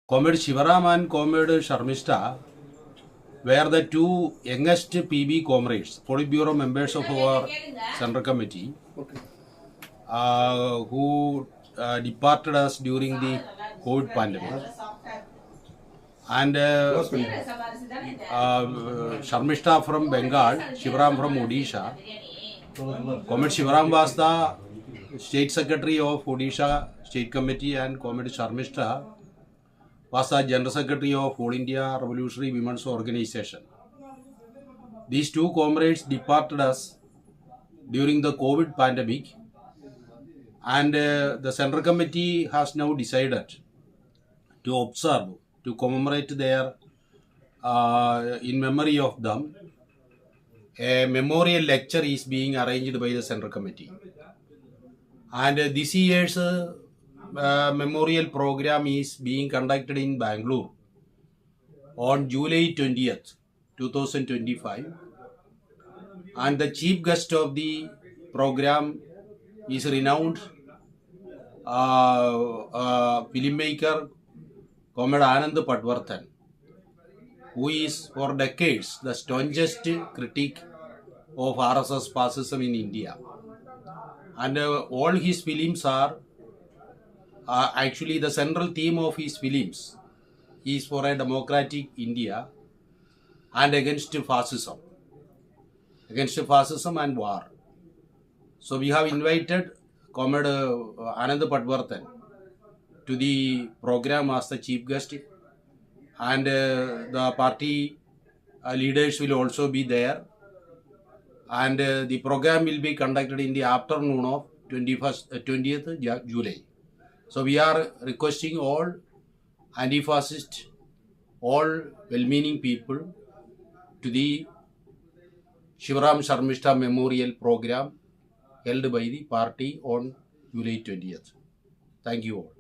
Comrade Shivaram and Comrade Sharmista were the two youngest PB comrades, Politburo members of our Central Committee, who departed us during the COVID pandemic. And Sharmista from Bengal, Shivaram from Odisha. Comrade Shivaram was the State Secretary of Odisha State Committee, and Comrade Sharmista was the General Secretary of All India Revolutionary Women's Organization. These two comrades departed us during the COVID pandemic, and the Central Committee has now decided to observe, to commemorate their, in memory of them, a memorial lecture is being arranged by the Central Committee. And this year's memorial program is being conducted in Bangalore on July 20th, 2025. And the chief guest of the program is renowned filmmaker Comrade Anand Patwardhan, who is for decades the staunchest critic of RSS fascism in India. And all his films are actually the central theme of his films is for a democratic India and against fascism and war. So we have invited Comrade Anand Patwardhan to the program as the chief guest, and the party leaders will also be there, and the program will be conducted in the afternoon of 20th July. So we are requesting all anti-fascist, all well-meaning people to the Shivaram Sharmista Memorial Program held by the party on July 20th. Thank you all.